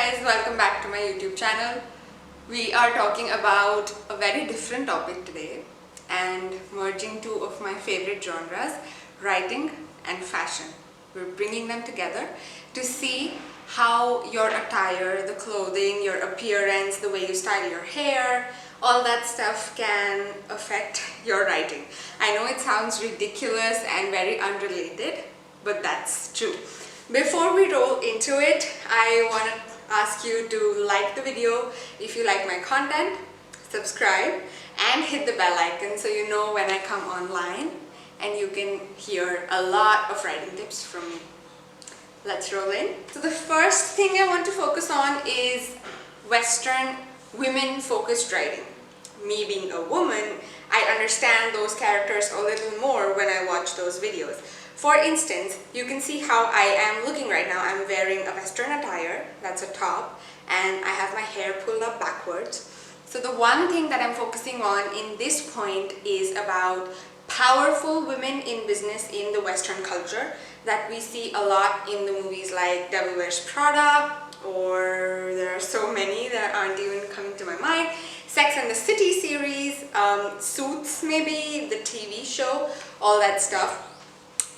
guys, welcome back to my YouTube channel. We are talking about a very different topic today and merging two of my favorite genres, writing and fashion. We're bringing them together to see how your attire, the clothing, your appearance, the way you style your hair, all that stuff can affect your writing. I know it sounds ridiculous and very unrelated, but that's true. Before we roll into it, I want to ask you to like the video if you like my content, subscribe and hit the bell icon so you know when I come online and you can hear a lot of writing tips from me. Let's roll in. So the first thing I want to focus on is Western women-focused writing. Me being a woman, I understand those characters a little more when I watch those videos. For instance, you can see how I am looking right now. I'm wearing a Western attire, that's a top, and I have my hair pulled up backwards. So the one thing that I'm focusing on in this point is about powerful women in business in the Western culture that we see a lot in the movies like Devil Wears Prada, or there are so many that aren't even coming to my mind. Sex and the City series, Suits maybe, the TV show, all that stuff.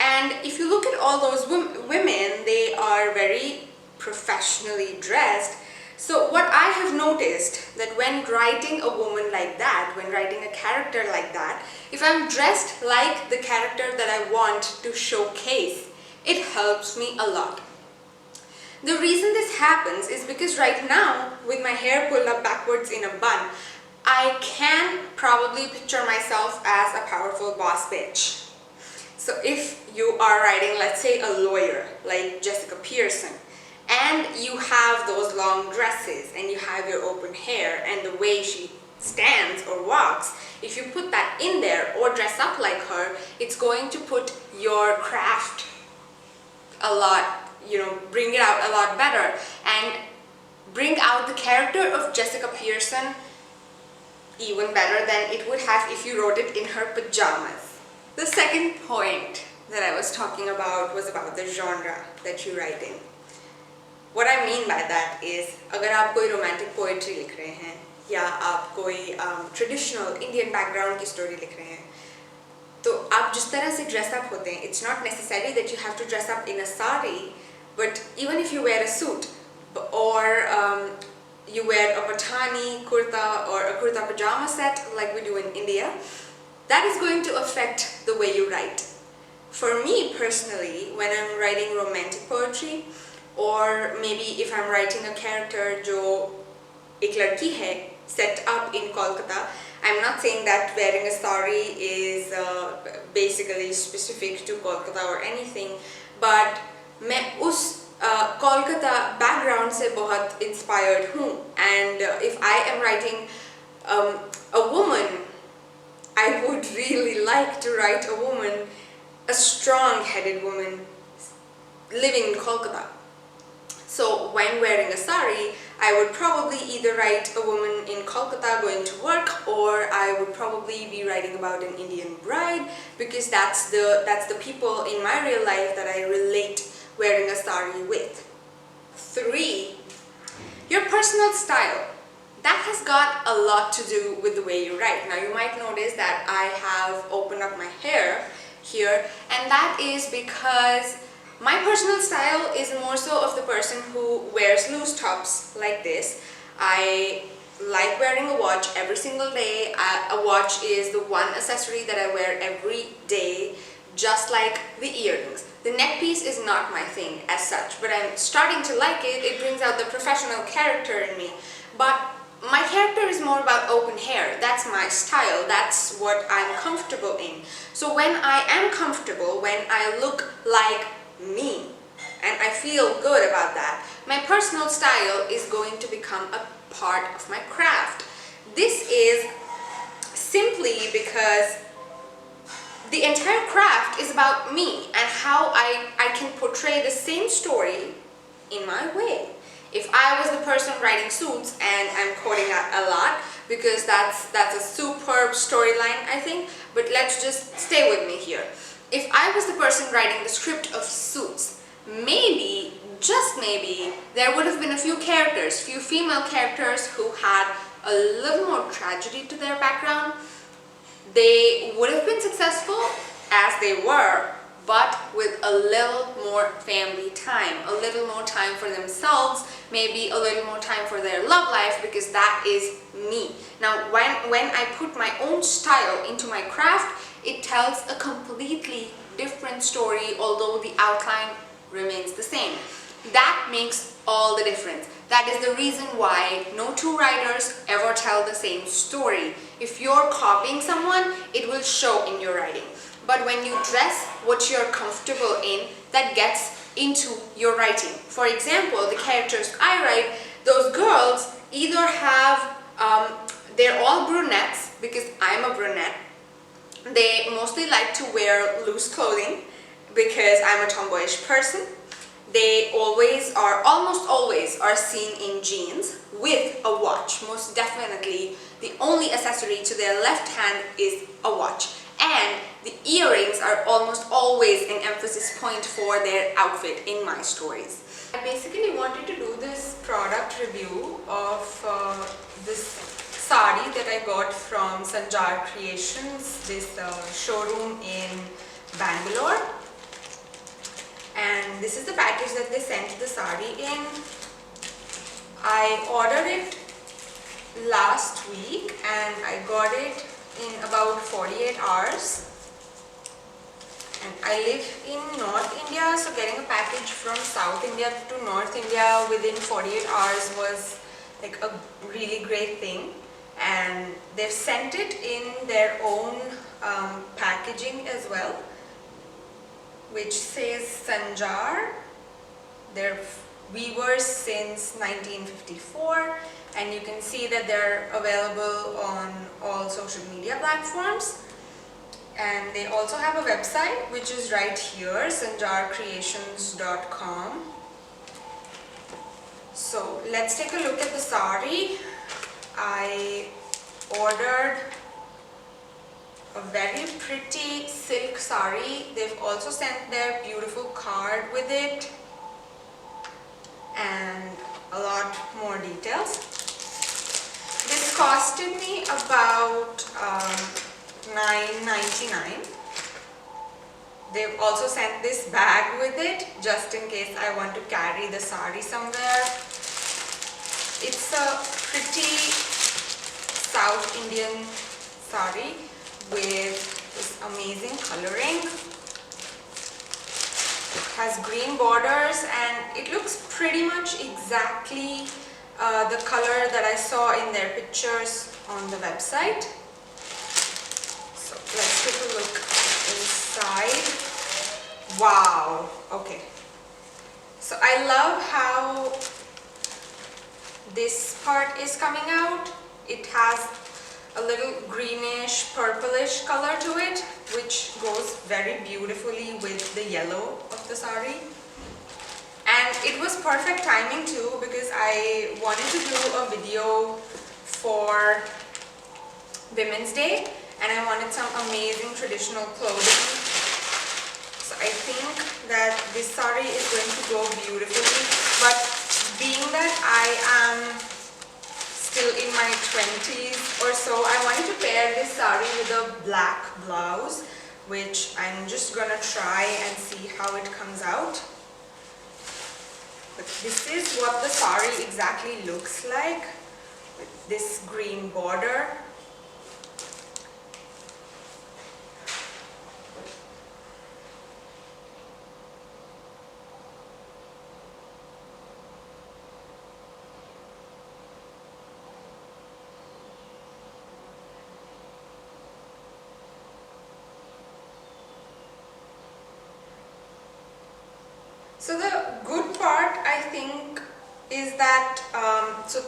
And if you look at all those women, they are very professionally dressed. So what I have noticed that when writing a woman like that, when writing a character like that, if I'm dressed like the character that I want to showcase, it helps me a lot. The reason this happens is because right now, with my hair pulled up backwards in a bun, I can probably picture myself as a powerful boss bitch. So if you are writing, let's say, a lawyer like Jessica Pearson, and you have those long dresses and you have your open hair and the way she stands or walks, if you put that in there or dress up like her, it's going to put your craft a lot, bring it out a lot better and bring out the character of Jessica Pearson even better than it would have if you wrote it in her pajamas. The second point that I was talking about was about the genre that you write in. What I mean by that is, अगर आप कोई romantic poetry लिख रहे हैं या आप कोई traditional Indian background की story लिख रहे हैं, तो आप जिस तरह से dress up होते हैं, it's not necessary that you have to dress up in a sari, but even if you wear a suit or you wear a patani kurta or a kurta pajama set like we do in India, that is going to affect the way you write. For me personally, when I'm writing romantic poetry, or maybe if I'm writing a character जो एक लड़की है set up in Kolkata, I'm not saying that wearing a sari is basically specific to Kolkata or anything, but मैं उस Kolkata background से बहुत inspired हूँ, and if I am writing a woman, I would really like to write a woman, a strong-headed woman living in Kolkata. So when wearing a sari, I would probably either write a woman in Kolkata going to work, or I would probably be writing about an Indian bride, because that's the people in my real life that I relate wearing a sari with. 3. Your personal style. That has got a lot to do with the way you write. Now you might notice that I have opened up my hair here, and that is because my personal style is more so of the person who wears loose tops like this. I like wearing a watch every single day. A watch is the one accessory that I wear every day, just like the earrings. The neck piece is not my thing as such, but I'm starting to like it. It brings out the professional character in me. But my character is more about open hair. That's my style. That's what I'm comfortable in. So when I am comfortable, when I look like me, and I feel good about that, my personal style is going to become a part of my craft. This is simply because the entire craft is about me and how I can portray the same story in my way. If I was the person writing Suits, and I'm quoting that a lot because that's a superb storyline, I think, but let's just stay with me here. If I was the person writing the script of Suits, maybe just maybe, there would have been a few female characters who had a little more tragedy to their background. They would have been successful as they were, but with a little more family time, a little more time for themselves, maybe a little more time for their love life, because that is me. Now, when I put my own style into my craft, it tells a completely different story, although the outline remains the same. That makes all the difference. That is the reason why no two writers ever tell the same story. If you're copying someone, it will show in your writing. But when you dress what you're comfortable in, that gets into your writing. For example, the characters I write, those girls either have, they're all brunettes because I'm a brunette. They mostly like to wear loose clothing because I'm a tomboyish person. They almost always are seen in jeans with a watch. Most definitely, the only accessory to their left hand is a watch. And the earrings are almost always an emphasis point for their outfit in my stories. I basically wanted to do this product review of this sari that I got from Sanjar Creations, this showroom in Bangalore. And this is the package that they sent the sari in. I ordered it last week and I got it in about 48 hours. And I live in North India, so getting a package from South India to North India within 48 hours was like a really great thing. And they've sent it in their own packaging as well, which says Sanjar. They're weavers since 1954, and you can see that they're available on all social media platforms. And they also have a website, which is right here, sanjarcreations.com. So let's take a look at the sari. I ordered a very pretty silk sari. They've also sent their beautiful card with it and a lot more details. This costed me about $9.99. They've also sent this bag with it just in case I want to carry the sari somewhere. It's a pretty South Indian sari with this amazing coloring. It has green borders and it looks pretty much exactly the color that I saw in their pictures on the website. So let's take a look inside. Wow, okay. So I love how this part is coming out. It has a little greenish purplish color to it, which goes very beautifully with the yellow of the sari. And it was perfect timing too, because I wanted to do a video for Women's Day and I wanted some amazing traditional clothing. So I think that this sari is going to go beautifully, but being that I am still in my 20s or so, I wanted to pair this sari with a black blouse, which I'm just gonna try and see how it comes out. But this is what the sari exactly looks like, with this green border. So the good part, I think, is that so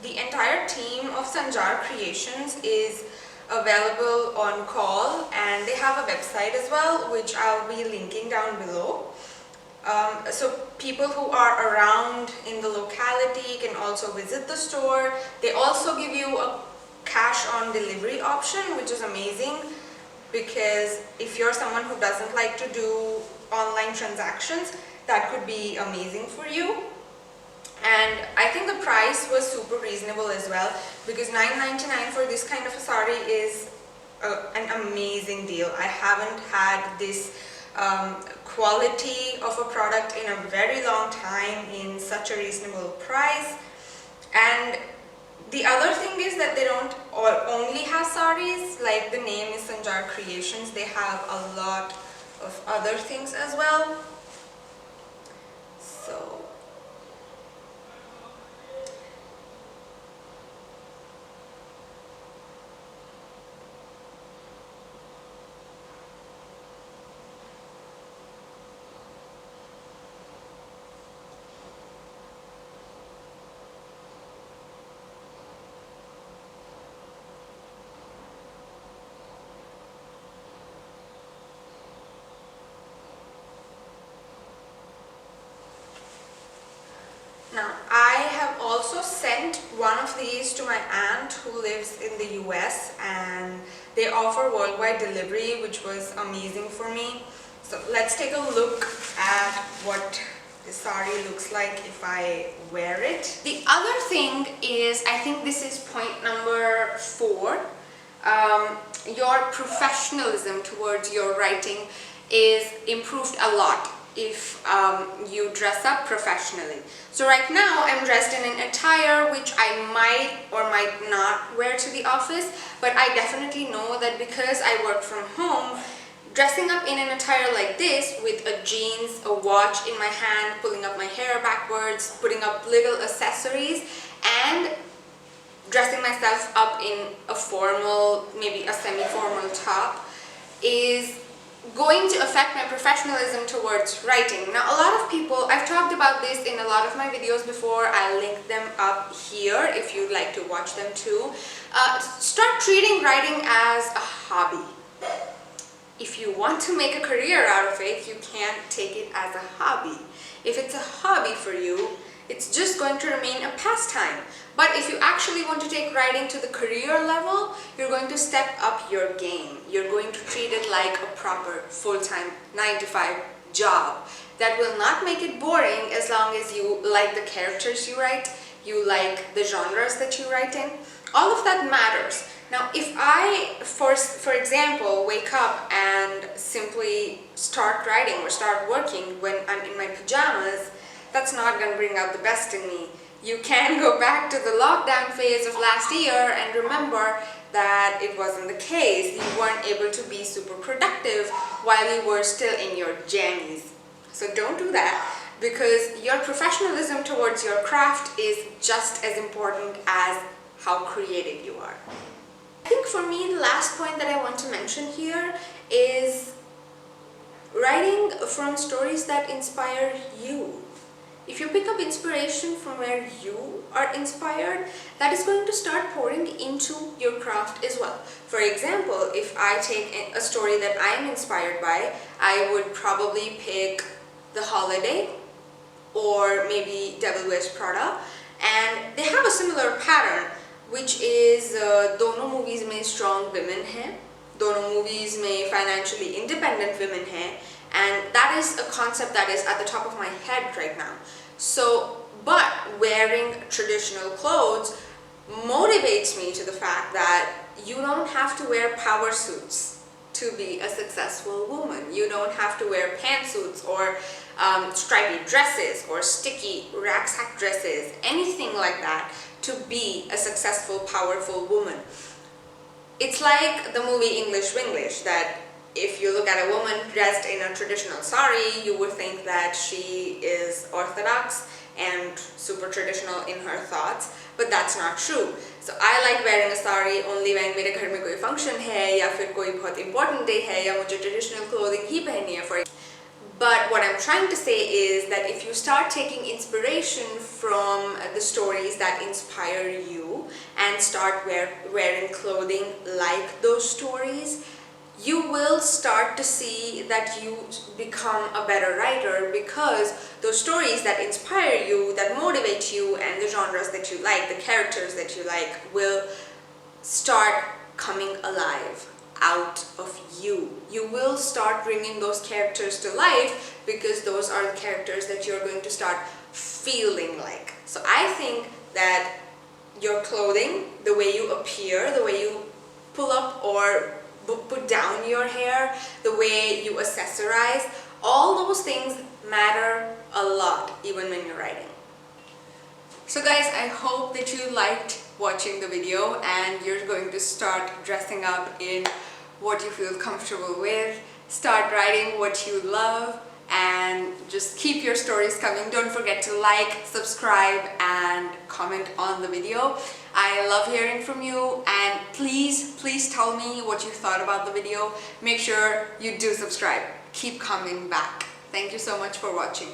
the entire team of Sanjar Creations is available on call, and they have a website as well, which I'll be linking down below. So people who are around in the locality can also visit the store. They also give you a cash on delivery option, which is amazing, because if you're someone who doesn't like to do online transactions, that could be amazing for you. And I think the price was super reasonable as well, because $9.99 for this kind of a sari is an amazing deal. I haven't had this quality of a product in a very long time in such a reasonable price. And the other thing is that they don't only have saris, like the name is Sanjar Creations. They have a lot of other things as well. So now, I have also sent one of these to my aunt who lives in the US, and they offer worldwide delivery, which was amazing for me. So let's take a look at what the sari looks like if I wear it. The other thing is, I think this is point number 4, your professionalism towards your writing is improved a lot if you dress up professionally. So right now I'm dressed in an attire which I might or might not wear to the office, but I definitely know that because I work from home, dressing up in an attire like this with a jeans, a watch in my hand, pulling up my hair backwards, putting up little accessories, and dressing myself up in a formal, maybe a semi-formal top, is going to affect my professionalism towards writing. Now, a lot of people, I've talked about this in a lot of my videos before. I'll link them up here if you'd like to watch them too. Start treating writing as a hobby. If you want to make a career out of it, you can't take it as a hobby. If it's a hobby for you, it's just going to remain a pastime. But if you actually want to take writing to the career level, you're going to step up your game. You're going to treat it like a proper full-time 9-to-5 job that will not make it boring as long as you like the characters you write, you like the genres that you write in. All of that matters. Now, if I, for example, wake up and simply start writing or start working when I'm in my pajamas, that's not going to bring out the best in me. You can go back to the lockdown phase of last year and remember that it wasn't the case. You weren't able to be super productive while you were still in your jammies. So don't do that, because your professionalism towards your craft is just as important as how creative you are. I think for me, the last point that I want to mention here is writing from stories that inspire you. If you pick up inspiration from where you are inspired, that is going to start pouring into your craft as well. For example, if I take a story that I am inspired by, I would probably pick The Holiday or maybe Devil Wears Prada, and they have a similar pattern, which is दोनों movies में strong women हैं, दोनों movies में financially independent women हैं, and that is a concept that is at the top of my head right now. So, but wearing traditional clothes motivates me to the fact that you don't have to wear power suits to be a successful woman. You don't have to wear pantsuits or stripy dresses or sticky rucksack dresses, anything like that, to be a successful, powerful woman. It's like the movie English Winglish, that if you look at a woman dressed in a traditional sari, you would think that she is orthodox and super traditional in her thoughts, but that's not true. So I like wearing a sari only when मेरे घर में कोई function है या फिर कोई बहुत important day है या मुझे traditional clothing ही पहननी है for. But what I'm trying to say is that if you start taking inspiration from the stories that inspire you and start wearing clothing like those stories, you will start to see that you become a better writer, because those stories that inspire you, that motivate you, and the genres that you like, the characters that you like, will start coming alive. out of you. You will start bringing those characters to life because those are the characters that you're going to start feeling like. So I think that your clothing, the way you appear, the way you pull up or put down your hair, the way you accessorize, all those things matter a lot even when you're writing. So guys, I hope that you liked watching the video and you're going to start dressing up in what you feel comfortable with, start writing what you love, and just keep your stories coming. Don't forget to like, subscribe, and comment on the video. I love hearing from you, and please tell me what you thought about the video. Make sure you do subscribe. Keep coming back. Thank you so much for watching.